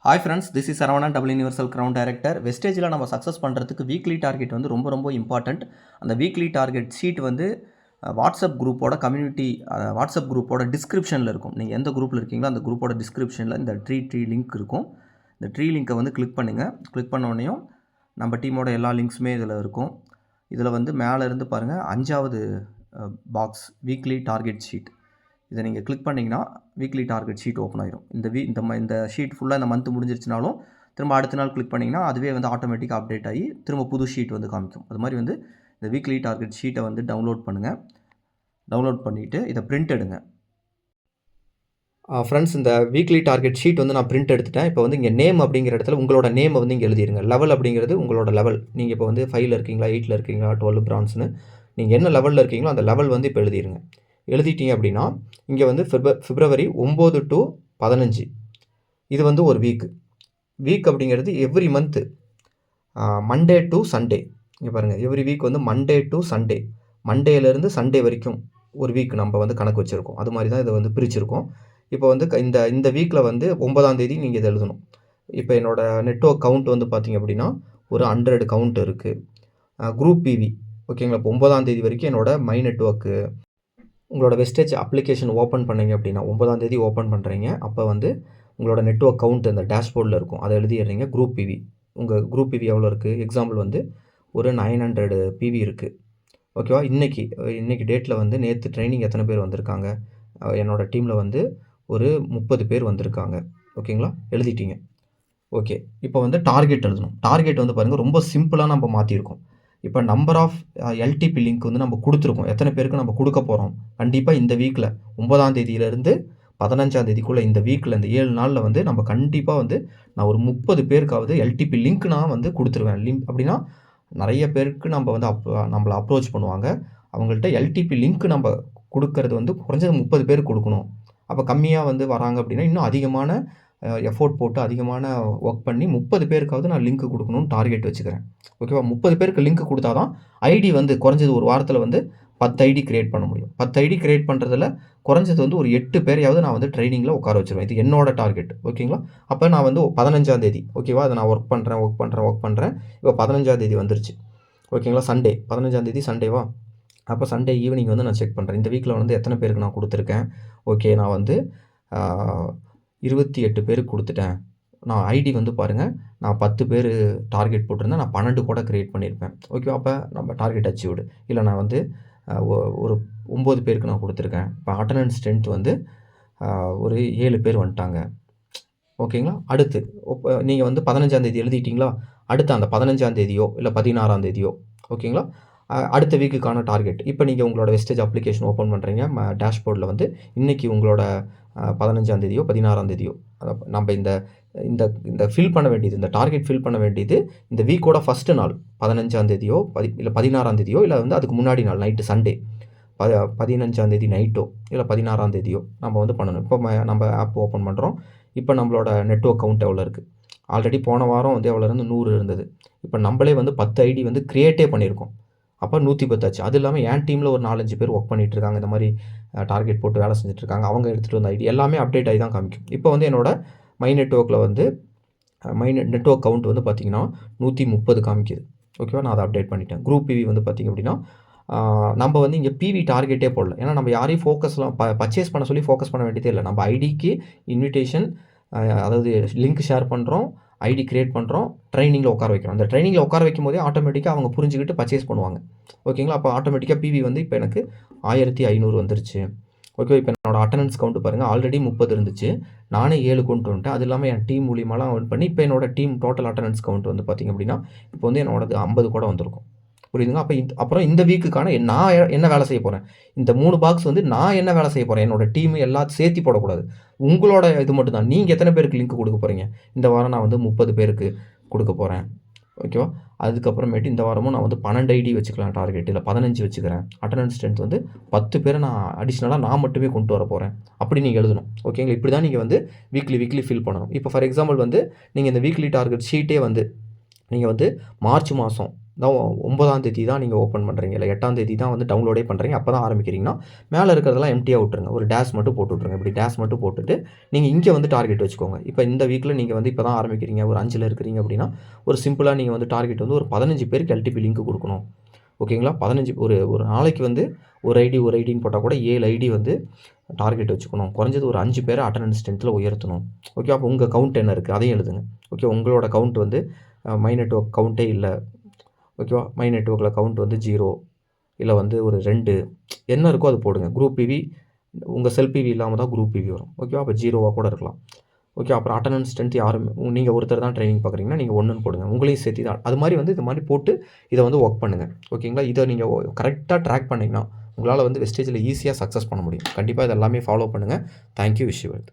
Hi friends, this is Saravanan, double universal ground director. வெஸ்டேஜில் நம்ம success பண்ணுறதுக்கு வீக்லி டார்கெட் வந்து ரொம்ப ரொம்ப இம்பார்ட்டண்ட். அந்த வீக்லி டார்கெட் ஷீட் வந்து வாட்ஸ்அப் குரூப்போட கம்யூனிட்டி வாட்ஸ்அப் குரூப்போட டிஸ்கிரிப்ஷனில் இருக்கும். நீங்கள் எந்த குரூப்பில் இருக்கீங்களோ அந்த குரூப்போட டிஸ்கிரிப்ஷனில் இந்த ட்ரீ லிங்க் இருக்கும். இந்த ட்ரீ லிங்க்கை வந்து கிளிக் பண்ணுங்கள். கிளிக் பண்ண உடனேயும் நம்ம டீமோட எல்லா லிங்க்ஸுமே இதில் இருக்கும். இதில் வந்து மேலே இருந்து பாருங்கள், 5வது பாக்ஸ் வீக்லி டார்கெட் ஷீட். இதை நீங்கள் கிளிக் பண்ணிங்கன்னா வீக்லி டார்கெட் ஷீட் ஓப்பன் ஆயிரும். இந்த ஷீட் ஃபுல்லாக இந்த மந்த் முடிஞ்சிருச்சுனாலும் திரும்ப அடுத்த நாள் கிளிக் பண்ணிங்கன்னா அதுவே வந்து ஆட்டோமேட்டிக்காக அப்டேட் ஆகி திரும்ப புது ஷீட் வந்து காமிக்கும். அது மாதிரி வந்து இந்த வீக்லி டார்கெட் ஷீட்டை வந்து டவுன்லோட் பண்ணுங்கள். டவுன்லோட் பண்ணிவிட்டு இதை பிரிண்ட் எடுங்க. ஃப்ரெண்ட்ஸ், இந்த வீக்லி டார்கெட் ஷீட் வந்து நான் பிரிண்ட் எடுத்துட்டேன். இப்போ வந்து இங்கே நேம் அப்படிங்கிற இடத்துல உங்களோட நேமை வந்து இங்கே எழுதிடுங்க. லெவல் அப்படிங்கிறது உங்களோட லெவல். நீங்கள் இப்போ வந்து 5ல் இருக்கீங்களா, 8ல் இருக்கீங்களா, 12 பிரான்ஸ்னு நீங்கள் என்ன லெவலில் இருக்கீங்களோ அந்த லெவல் வந்து இப்போ எழுதிடுங்க. எழுதிட்டீங்க அப்படின்னா இங்கே வந்து பிப்ரவரி 9 to 15 இது வந்து ஒரு வீக் அப்படிங்கிறது every month Monday to Sunday. இங்கே பாருங்கள், எவ்ரி வீக் வந்து மண்டே டு சண்டே, மண்டேலேருந்து சண்டே வரைக்கும் ஒரு வீக் நம்ம வந்து கணக்கு வச்சுருக்கோம். அது மாதிரி தான் இதை வந்து பிரிச்சுருக்கோம். இப்போ வந்து இந்த வீக்கில் வந்து 9ஆம் தேதி நீங்கள் இதை எழுதணும். இப்போ என்னோடய நெட்வொர்க் கவுண்ட் வந்து பார்த்திங்க அப்படின்னா ஒரு 100 கவுண்ட் இருக்குது. குரூப் பிவி ஓகேங்களா. இப்போ 9ஆம் தேதி வரைக்கும் என்னோடய மை நெட்வொர்க்கு உங்களோட வெஸ்டேஜ் அப்ளிகேஷன் ஓப்பன் பண்ணிங்க அப்படின்னா 9ஆம் தேதி ஓப்பன் பண்ணுறீங்க. அப்போ வந்து உங்களோட நெட்வொர்க் கவுண்ட் அந்த டேஷ்போர்டில் இருக்கும். அதை எழுதிடுறீங்க. குரூப் பிவி, உங்கள் குரூப் பிவி எவ்வளோ இருக்குது? எக்ஸாம்பிள் வந்து ஒரு 900 பிவி இருக்குது. ஓகேவா. இன்றைக்கி டேட்டில் வந்து நேற்று ட்ரைனிங் எத்தனை பேர் வந்திருக்காங்க? என்னோடய டீமில் வந்து ஒரு 30 பேர் வந்திருக்காங்க. ஓகேங்களா. எழுதிட்டீங்க. ஓகே. இப்போ வந்து டார்கெட் எழுதணும். டார்கெட் வந்து பாருங்கள் ரொம்ப சிம்பிளாக நம்ம மாற்றிருக்கோம். இப்போ நம்பர் ஆஃப் எல்டிபி லிங்க் வந்து நம்ம கொடுத்துருக்கோம். எத்தனை பேருக்கு நம்ம கொடுக்க போகிறோம்? கண்டிப்பாக இந்த வீக்கில் 9ஆம் தேதியிலேருந்து 15ஆம் தேதிக்குள்ளே இந்த வீக்கில் இந்த 7 நாளில் வந்து நம்ம கண்டிப்பாக வந்து நான் ஒரு 30 பேருக்காவது எல்டிபி லிங்க் நான் வந்து கொடுத்துருவேன். லிங்க் அப்படின்னா நிறைய பேருக்கு நம்ம வந்து நம்மளை அப்ரோச் பண்ணுவாங்க. அவங்கள்ட்ட எல்டிபி லிங்க் நம்ம கொடுக்கறது வந்து குறைஞ்சது 30 பேருக்கு கொடுக்கணும். அப்போ கம்மியாக வந்து வராங்க அப்படின்னா இன்னும் அதிகமான எஃபோர்ட் போட்டு அதிகமான ஒர்க் பண்ணி 30 பேருக்காவது நான் லிங்க் கொடுக்கணும்னு டார்கெட் வச்சுக்கிறேன். ஓகேவா. 30 பேருக்கு லிங்க் கொடுத்தா தான் ஐடி வந்து குறைஞ்சது ஒரு வாரத்தில் வந்து 10 ஐடி கிரியேட் பண்ண முடியும். 10 ஐடி கிரியேட் பண்ணுறதுல குறைஞ்சது வந்து ஒரு 8 பேரையாவது நான் வந்து ட்ரைனிங்கில் உட்கார வச்சுருவேன். இது என்னோட டார்கெட். ஓகேங்களா. அப்போ நான் வந்து 15ஆம் தேதி ஓகேவா, அதை நான் ஒர்க் பண்ணுறேன். இப்போ 15ஆம் தேதி வந்துருச்சு. ஓகேங்களா. சண்டே 15ஆம் தேதி சண்டேவா. அப்போ சண்டே ஈவினிங் வந்து நான் செக் பண்ணுறேன். இந்த வீக்கில் வந்து எத்தனை பேருக்கு நான் கொடுத்துருக்கேன். ஓகே, நான் வந்து 28 பேருக்கு கொடுத்துட்டேன். நான் ஐடி வந்து பாருங்கள், நான் 10 பேர் டார்கெட் போட்டிருந்தேன். நான் 12 கூட க்ரியேட் பண்ணியிருப்பேன். ஓகேவா. அப்போ நம்ம டார்கெட் அச்சீவ்டு. இல்லை நான் வந்து ஒரு 9 பேருக்கு நான் கொடுத்துருக்கேன். இப்போ அட்டண்டன்ஸ் ஸ்ட்ரென்த் வந்து ஒரு 7 பேர் வந்துட்டாங்க. ஓகேங்களா. அடுத்து நீங்கள் வந்து 15ஆம் தேதி எழுதிட்டிங்களா. அடுத்து அந்த 15ஆம் தேதியோ இல்லை 16ஆம் தேதியோ ஓகேங்களா, அடுத்த வீக்குக்கான டார்கெட். இப்போ நீங்கள் உங்களோட வெஸ்டேஜ் அப்ளிகேஷன் ஓப்பன் பண்ணுறீங்க. டேஷ்போர்டில் வந்து இன்றைக்கி உங்களோட 15ஆம் தேதியோ 16ஆம் தேதியோ நம்ம இந்த ஃபில் பண்ண வேண்டியது, இந்த டார்கெட் ஃபில் பண்ண வேண்டியது இந்த வீக்கோட ஃபஸ்ட்டு நாள் 15ஆம் தேதியோ இல்லை 16ஆம் தேதியோ இல்லை வந்து அதுக்கு முன்னாடி நாள் நைட்டு சண்டே 15ஆம் தேதி நைட்டோ இல்லை 16ஆம் தேதியோ நம்ம வந்து பண்ணணும். இப்போ நம்ம ஆப் ஓப்பன் பண்ணுறோம். இப்போ நம்மளோட நெட்வொர்க் கவுண்ட் எவ்வளோ இருக்குது? ஆல்ரெடி போன வாரம் வந்து எவ்வளோ இருந்து 100 இருந்தது. இப்போ நம்மளே வந்து 10 ஐடி வந்து க்ரியேட்டே பண்ணியிருக்கோம். அப்போ 110 ஆச்சு. அது இல்லாமல் என் டீமில் ஒரு 4-5 பேர் ஒர்க் பண்ணிகிட்டு இருக்காங்க. இந்த மாதிரி டார்கெட் போட்டு வேலை செஞ்சுட்டு இருக்காங்க. அவங்க எடுத்துகிட்டு வந்த ஐடி எல்லாமே அப்டேட் ஆகி தான் காமிக்கும். இப்போ வந்து என்னோட மை நெட்வொர்க்கில் வந்து நெட்வொர்க் கவுண்ட் வந்து பார்த்திங்கன்னா 130 காமிக்குது. ஓகேவா. நான் அதை அப்டேட் பண்ணிட்டேன். குரூப் பிவி வந்து பார்த்திங்க அப்படின்னா நம்ம வந்து இங்கே பிவி டார்கெட்டே போடல. ஏன்னா நம்ம யாரையும் ஃபோக்கஸ்லாம் பர்ச்சேஸ் பண்ண சொல்லி ஃபோக்கஸ் பண்ண வேண்டியதே இல்லை. நம்ம ஐடிக்கு இன்விடேஷன், அதாவது லிங்க் ஷேர் பண்ணுறோம், ஐடி கிரியேட் பண்ணுறோம், ட்ரைனிங்கில் உட்கார வைக்கிறோம். அந்த ட்ரைனிங்கில் உட்கார வைக்கும் போதே ஆட்டோமேட்டிக்காக அவங்க புரிஞ்சுக்கிட்டு பர்ச்சேஸ் பண்ணுவாங்க. ஓகேங்களா. அப்போ ஆட்டோமேட்டிக்காக பிவி வந்து இப்போ எனக்கு 1500 வந்துருச்சு. ஓகே. இப்போ என்னோட அட்டண்டன்ஸ் கவுண்ட் பாருங்கள், ஆல்ரெடி 30 இருந்துச்சு. நானே 7 கொண்டு வந்துட்டேன். அது இல்லாமல் என் டீம் மூலியமாலாம் ஒன் பண்ணி இப்போ என்னோட டீம் டோட்டல் அட்டண்டன்ஸ் கவுண்ட் வந்து பார்த்திங்க அப்படின்னா இப்போ வந்து என்னோடது 50 கூட வந்திருக்கும். புரியுதுங்களா. அப்போ அப்புறம் இந்த வீக்குக்கான நான் என்ன வேலை செய்ய போகிறேன், இந்த 3 பாக்ஸ் வந்து நான் என்ன வேலை செய்ய போகிறேன், என்னோட டீம் எல்லாத்தையும் சேர்த்து போடக்கூடாது. உங்களோட இது மட்டும் தான். நீங்கள் எத்தனை பேருக்கு லிங்க் கொடுக்க போகிறீங்க? இந்த வாரம் நான் வந்து 30 பேருக்கு கொடுக்க போகிறேன். ஓகேவா. அதுக்கப்புறமேட்டு இந்த வாரமும் நான் வந்து 12 ஐடி வச்சுக்கலாம் டார்கெட், இல்லை 15 வச்சுக்கிறேன். அட்டண்டன்ஸ் ஸ்ட்ரென்த் வந்து 10 பேரை நான் அடிஷ்னலாக நான் மட்டுமே கொண்டு வர போகிறேன். அப்படி நீங்கள் எழுதணும். ஓகேங்களா. இப்படி தான் நீங்கள் வந்து வீக்லி ஃபில் பண்ணணும். இப்போ ஃபார் எக்ஸாம்பிள் வந்து நீங்கள் இந்த வீக்லி டார்கெட் ஷீட்டே வந்து நீங்கள் வந்து மார்ச் மாதம் தான் 9ஆம் தேதி தான் நீங்க ஓப்பன் பண்றீங்க. இல்ல 8ஆம் தேதி தான் வந்து டவுன்லோடே பண்றீங்க. அப்ப தான் ஆரம்பிக்கிறீங்கன்னா, மேல இருக்கிறதெல்லாம் எம்ப்டியா விட்டுருங்க. ஒரு டேஷ் மட்டும் போட்டு விட்டுருங்க. இப்படி டேஷ் மட்டும் போட்டுட்டு, நீங்க இங்க வந்து டார்கெட் வச்சுக்கோங்க. இப்ப இந்த வீக்ல நீங்க வந்து இப்ப தான் ஆரம்பிக்கிறீங்க. ஒரு 5ல இருக்கிறீங்க அப்படின்னா, ஒரு சிம்பிளா நீங்க வந்து டார்கெட் வந்து ஒரு 15 பேருக்கு எல்டிபி லிங்க் குடுக்கணும். ஓகேங்களா? 15 ஒரு ஒரு நாளைக்கு வந்து ஒரு ஐடி ஒரு ஐடின்னு போட்டா கூட 7 ஐடி வந்து டார்கெட் வச்சுக்கணும். குறைஞ்சது ஒரு 5 பேர அட்டெண்டன்ஸ் ஸ்ட்ரென்த்ல உயர்த்தணும். ஓகே. அப்போ உங்க கவுண்ட் என்ன இருக்கு? அதையும் எழுதுங்க. ஓகே. உங்களோட கவுண்ட் வந்து மை நெட்வொர்க் கவுண்டே இல்ல. ஓகேவா? மை நெட்வொர்க்ல கவுண்ட் வந்து 0 இல்ல வந்து ஒரு 2 என்ன இருக்கோ அது போடுங்க. குரூப் பிவி உங்க செல்ஃப் பிவி இல்லாம தான் குரூப் பிவி வரும். ஓகேவா? அப்ப 0வா கூட இருக்கலாம். ஓகே. அப்புறம் அட்டெண்டன்ஸ் ஸ்ட்ரென்த் யாரும் நீங்க ஒருத்தர் தான் ட்ரெய்னிங் பார்க்குறீங்கன்னா, நீங்க 1ன்னு போடுங்க. உங்களையும் சேர்த்து தான். அது மாரி வந்து இது மாரி போட்டு இத வந்து வொர்க் பண்ணுங்க. ஓகேங்களா? இத நீங்க கரெக்ட்டா ட்ராக் பண்ணீங்கன்னா, உங்களால வந்து வெஸ்டேஜ்ல ஈஸியா சக்சஸ் பண்ண முடியும். கண்டிப்பா இத எல்லாமே ஃபாலோ பண்ணுங்க. Thank you. Wish you well.